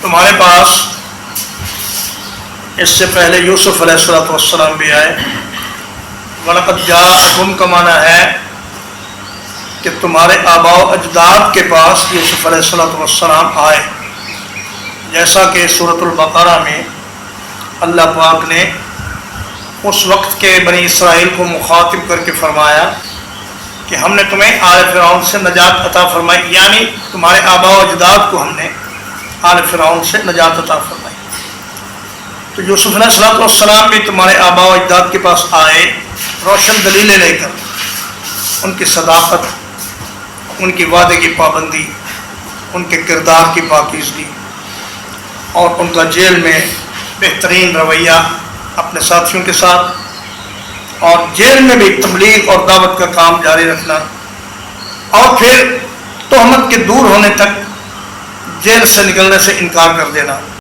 تمہارے پاس اس سے پہلے یوسف علیہ السلام بھی آئے. وَلَقَدْ جَاءَكُمْ کا معنی ہے کہ تمہارے آباء و اجداد کے پاس یوسف علیہ السلام آئے، جیسا کہ سورۃ البقرہ میں اللہ پاک نے اس وقت کے بنی اسرائیل کو مخاطب کر کے فرمایا کہ ہم نے تمہیں آل فرعون سے نجات عطا فرمائی، یعنی تمہارے آباء و اجداد کو ہم نے آل فرعون سے نجات عطا فرمائی. تو یوسف علیہ السلام بھی تمہارے آباء و اجداد کے پاس آئے روشن دلیلیں لے کر، ان کی صداقت، ان کی وعدے کی پابندی، ان کے کردار کی پاکیزگی، اور ان کا جیل میں بہترین رویہ اپنے ساتھیوں کے ساتھ، اور جیل میں بھی تبلیغ اور دعوت کا کام جاری رکھنا، اور پھر تہمت کے دور ہونے تک جیل سے نکلنے سے انکار کر دینا.